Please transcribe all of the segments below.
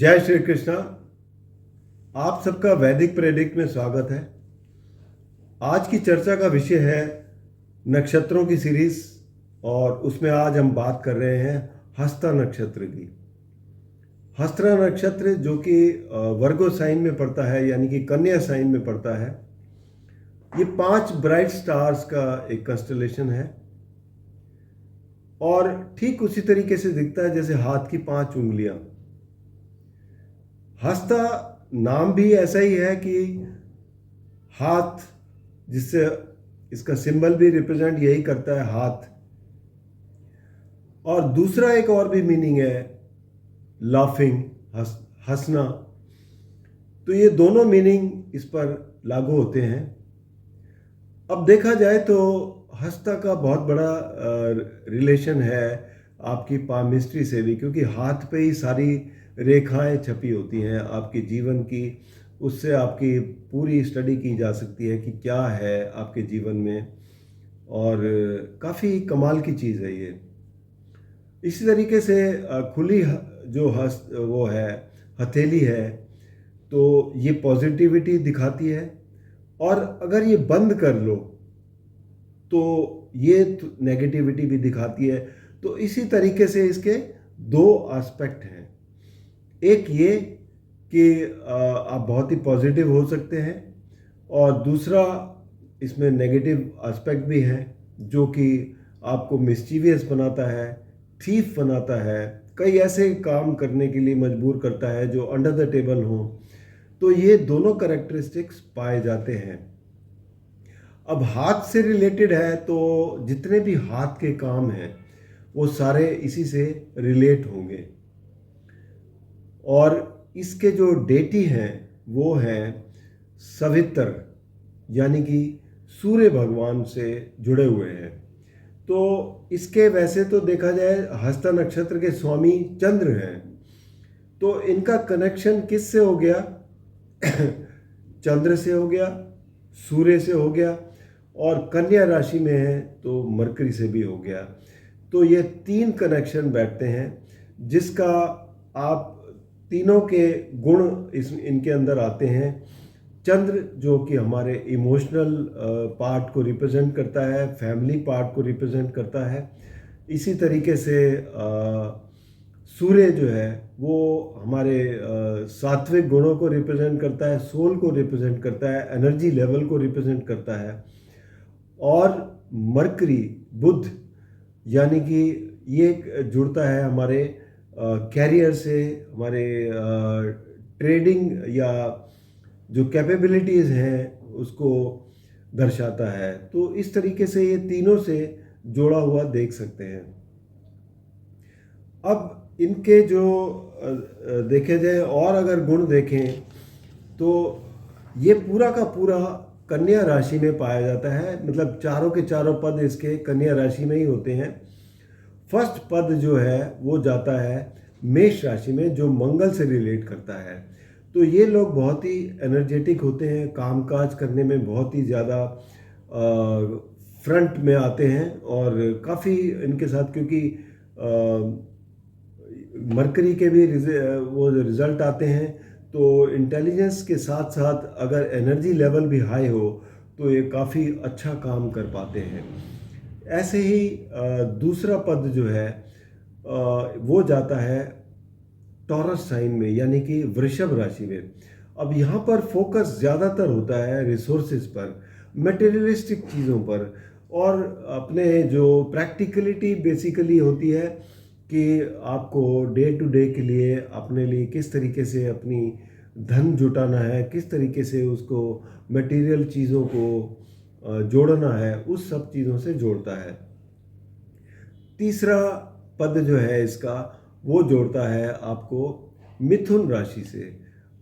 जय श्री कृष्णा। आप सबका वैदिक प्रेडिक्ट में स्वागत है। आज की चर्चा का विषय है नक्षत्रों की सीरीज और उसमें आज हम बात कर रहे हैं हस्ता नक्षत्र की। हस्ता नक्षत्र जो कि वर्गो साइन में पड़ता है, यानी कि कन्या साइन में पड़ता है। ये 5 ब्राइट स्टार्स का एक कंस्टलेशन है और ठीक उसी तरीके से दिखता है जैसे हाथ की 5 उंगलियां। हस्ता नाम भी ऐसा ही है कि हाथ, जिससे इसका सिंबल भी रिप्रेजेंट यही करता है, हाथ। और दूसरा एक और भी मीनिंग है लाफिंग, हंसना। तो ये दोनों मीनिंग इस पर लागू होते हैं। अब देखा जाए तो हस्ता का बहुत बड़ा रिलेशन है आपकी पामिस्ट्री से भी, क्योंकि हाथ पे ही सारी रेखाएं छपी होती हैं आपके जीवन की। उससे आपकी पूरी स्टडी की जा सकती है कि क्या है आपके जीवन में, और काफ़ी कमाल की चीज़ है ये। इसी तरीके से खुली जो वो है हथेली है, तो ये पॉजिटिविटी दिखाती है, और अगर ये बंद कर लो तो ये नेगेटिविटी भी दिखाती है। तो इसी तरीके से इसके 2 एस्पेक्ट हैं। एक ये कि आप बहुत ही पॉजिटिव हो सकते हैं, और दूसरा इसमें नेगेटिव एस्पेक्ट भी है जो कि आपको मिस्चीवियस बनाता है, थीफ बनाता है, कई ऐसे काम करने के लिए मजबूर करता है जो अंडर द टेबल हो। तो ये दोनों कैरेक्टरिस्टिक्स पाए जाते हैं। अब हाथ से रिलेटेड है तो जितने भी हाथ के काम हैं वो सारे इसी से रिलेट होंगे। और इसके जो डेटी हैं वो हैं सवित्र, यानी कि सूर्य भगवान से जुड़े हुए हैं। तो इसके वैसे तो देखा जाए हस्ता नक्षत्र के स्वामी चंद्र हैं, तो इनका कनेक्शन किससे हो गया? चंद्र से हो गया, सूर्य से हो गया, और कन्या राशि में है तो मरकरी से भी हो गया। तो ये 3 कनेक्शन बैठते हैं, जिसका आप तीनों के गुण इनके अंदर आते हैं। चंद्र जो कि हमारे इमोशनल पार्ट को रिप्रेजेंट करता है, फैमिली पार्ट को रिप्रेजेंट करता है। इसी तरीके से सूर्य जो है वो हमारे सात्विक गुणों को रिप्रेजेंट करता है, सोल को रिप्रेजेंट करता है, एनर्जी लेवल को रिप्रेजेंट करता है। और मरकरी, बुध, यानी कि ये जुड़ता है हमारे कैरियर से, हमारे ट्रेडिंग या जो कैपेबिलिटीज़ हैं उसको दर्शाता है। तो इस तरीके से ये तीनों से जोड़ा हुआ देख सकते हैं। अब इनके जो देखे जाए और अगर गुण देखें तो ये पूरा का पूरा कन्या राशि में पाया जाता है। मतलब चारों के चारों पद इसके कन्या राशि में ही होते हैं। फर्स्ट पद जो है वो जाता है मेष राशि में, जो मंगल से रिलेट करता है। तो ये लोग बहुत ही एनर्जेटिक होते हैं, कामकाज करने में बहुत ही ज़्यादा फ्रंट में आते हैं, और काफ़ी इनके साथ, क्योंकि मरकरी के भी वो रिजल्ट आते हैं, तो इंटेलिजेंस के साथ साथ अगर एनर्जी लेवल भी हाई हो तो ये काफ़ी अच्छा काम कर पाते हैं। ऐसे ही दूसरा पद जो है वो जाता है टॉरस साइन में, यानी कि वृषभ राशि में। अब यहाँ पर फोकस ज़्यादातर होता है रिसोर्सेज पर, मटेरियलिस्टिक चीज़ों पर, और अपने जो प्रैक्टिकलिटी बेसिकली होती है कि आपको डे टू डे के लिए अपने लिए किस तरीके से अपनी धन जुटाना है, किस तरीके से उसको मटेरियल चीज़ों को जोड़ना है, उस सब चीज़ों से जोड़ता है। तीसरा पद जो है इसका वो जोड़ता है आपको मिथुन राशि से।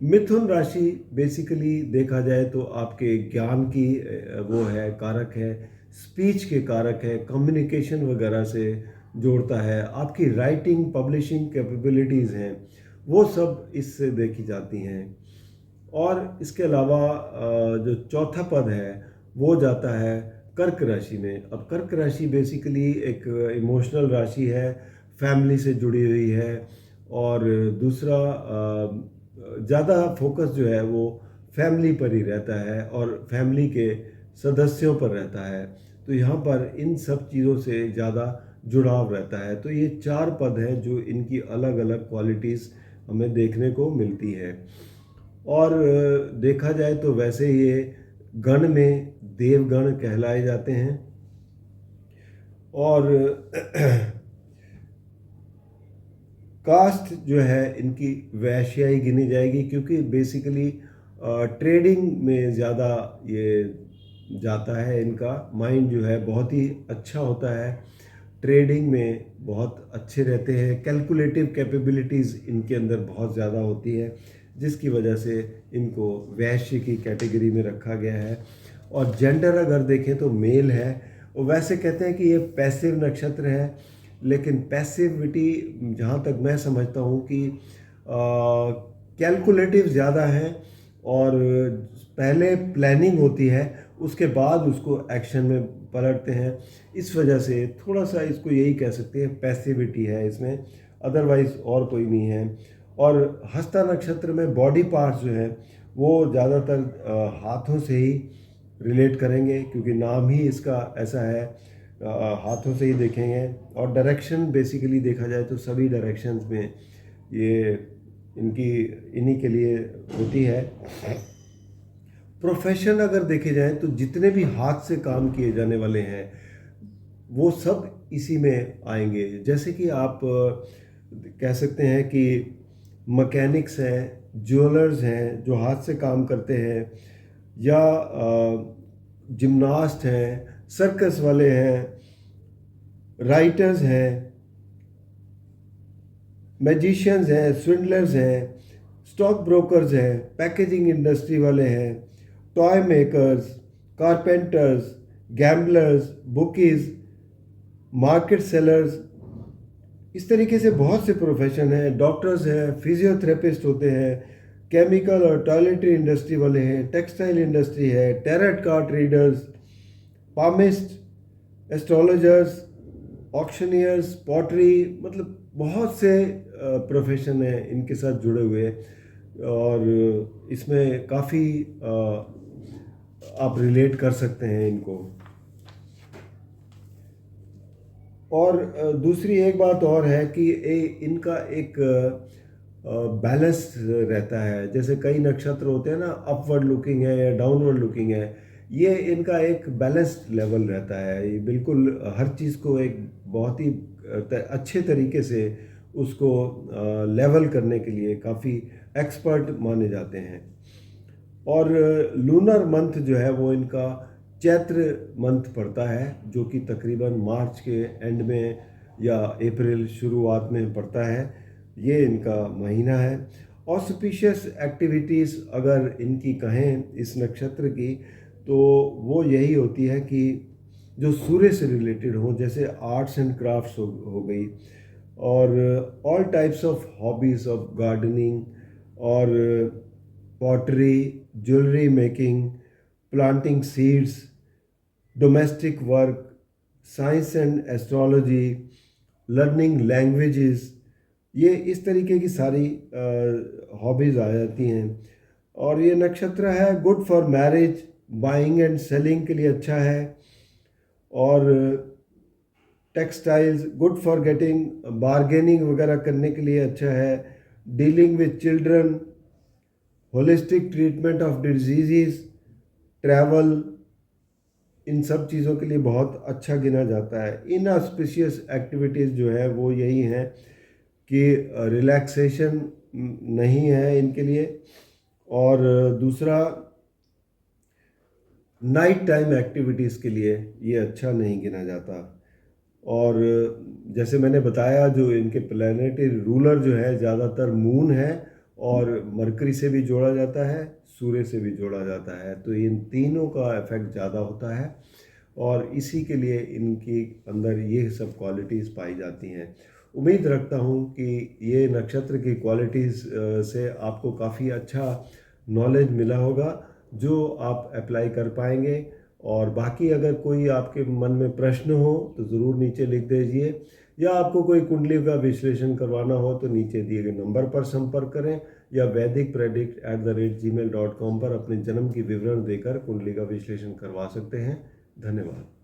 मिथुन राशि बेसिकली देखा जाए तो आपके ज्ञान की वो है, कारक है, स्पीच के कारक है, कम्युनिकेशन वगैरह से जोड़ता है। आपकी राइटिंग, पब्लिशिंग कैपेबिलिटीज़ हैं, वो सब इससे देखी जाती हैं। और इसके अलावा जो चौथा पद है वो जाता है कर्क राशि में। अब कर्क राशि बेसिकली एक इमोशनल राशि है, फैमिली से जुड़ी हुई है, और दूसरा ज़्यादा फोकस जो है वो फैमिली पर ही रहता है और फैमिली के सदस्यों पर रहता है। तो यहाँ पर इन सब चीज़ों से ज़्यादा जुड़ाव रहता है। तो ये 4 पद हैं जो इनकी अलग अलग क्वालिटीज़ हमें देखने को मिलती है। और देखा जाए तो वैसे ये गण में देवगण कहलाए जाते हैं। और कास्ट जो है इनकी वैश्य ही गिनी जाएगी, क्योंकि बेसिकली ट्रेडिंग में ज़्यादा ये जाता है। इनका माइंड जो है बहुत ही अच्छा होता है, ट्रेडिंग में बहुत अच्छे रहते हैं, कैलकुलेटिव कैपेबिलिटीज़ इनके अंदर बहुत ज़्यादा होती है, जिसकी वजह से इनको वैश्य की कैटेगरी में रखा गया है। और जेंडर अगर देखें तो मेल है। और वैसे कहते हैं कि ये पैसिव नक्षत्र है, लेकिन पैसिविटी जहाँ तक मैं समझता हूँ कि कैलकुलेटिव ज़्यादा है और पहले प्लानिंग होती है, उसके बाद उसको एक्शन में पलटते हैं। इस वजह से थोड़ा सा इसको यही कह सकते हैं, पैसिविटी है इसमें, अदरवाइज और कोई नहीं है। और हस्ता नक्षत्र में बॉडी पार्ट्स जो हैं वो ज़्यादातर हाथों से ही रिलेट करेंगे, क्योंकि नाम ही इसका ऐसा है, हाथों से ही देखेंगे। और डायरेक्शन बेसिकली देखा जाए तो सभी डायरेक्शंस में ये इनकी इन्हीं के लिए होती है। प्रोफेशन अगर देखे जाए तो जितने भी हाथ से काम किए जाने वाले हैं वो सब इसी में आएंगे। जैसे कि आप कह सकते हैं कि मैकेनिक्स हैं, ज्वेलर्स हैं जो हाथ से काम करते हैं, या जिम्नास्ट हैं, सर्कस वाले हैं, राइटर्स हैं, मैजिशियंस हैं, स्विंडलर्स हैं, स्टॉक ब्रोकर्स हैं, पैकेजिंग इंडस्ट्री वाले हैं, toy makers, carpenters, gamblers, bookies, market sellers, इस तरीके से बहुत से प्रोफेशन हैं। डॉक्टर्स हैं, फिजियोथेरेपिस्ट होते हैं, केमिकल और टॉयलेटरी इंडस्ट्री वाले हैं, टेक्सटाइल इंडस्ट्री है, tarot card readers, palmist, astrologers, auctioneers, pottery, मतलब बहुत से प्रोफेशन हैं इनके साथ जुड़े हुए। और इसमें काफ़ी आप रिलेट कर सकते हैं इनको। और दूसरी एक बात और है कि इनका एक बैलेंस रहता है। जैसे कई नक्षत्र होते हैं ना, अपवर्ड लुकिंग है या डाउनवर्ड लुकिंग है, ये इनका एक बैलेंस्ड लेवल रहता है। ये बिल्कुल हर चीज़ को एक बहुत ही अच्छे तरीके से उसको लेवल करने के लिए काफ़ी एक्सपर्ट माने जाते हैं। और लूनर मंथ जो है वो इनका चैत्र मंथ पड़ता है, जो कि तकरीबन मार्च के एंड में या अप्रैल शुरुआत में पड़ता है। ये इनका महीना है। ऑस्पिशियस एक्टिविटीज़ अगर इनकी कहें इस नक्षत्र की, तो वो यही होती है कि जो सूर्य से रिलेटेड हो, जैसे आर्ट्स एंड क्राफ्ट्स हो गई, और all types of hobbies of gardening और pottery, jewellery making, planting seeds, domestic work, science and astrology, learning languages, ये इस तरीके की सारी हॉबीज़ आ जाती हैं। और ये नक्षत्र है good for marriage, buying and selling के लिए अच्छा है। और textiles good for getting, bargaining वगैरह करने के लिए अच्छा है। Dealing with children, holistic treatment of disease, travel, इन सब चीज़ों के लिए बहुत अच्छा गिना जाता है। इनऑस्पिशियस एक्टिविटीज़ जो है वो यही हैं कि रिलैक्सेशन नहीं है इनके लिए। और दूसरा, नाइट टाइम एक्टिविटीज़ के लिए ये अच्छा नहीं गिना जाता। और जैसे मैंने बताया, जो इनके प्लैनेटरी रूलर जो है ज़्यादातर मून है, और मरकरी से भी जोड़ा जाता है, सूर्य से भी जोड़ा जाता है। तो इन तीनों का इफेक्ट ज़्यादा होता है, और इसी के लिए इनकी अंदर ये सब क्वालिटीज़ पाई जाती हैं। उम्मीद रखता हूँ कि ये नक्षत्र की क्वालिटीज़ से आपको काफ़ी अच्छा नॉलेज मिला होगा, जो आप अप्लाई कर पाएंगे और बाकी अगर कोई आपके मन में प्रश्न हो तो ज़रूर नीचे लिख दीजिए, या आपको कोई कुंडली का विश्लेषण करवाना हो तो नीचे दिए गए नंबर पर संपर्क करें, या vaidicpredict@gmail.com पर अपने जन्म की विवरण देकर कुंडली का विश्लेषण करवा सकते हैं। धन्यवाद।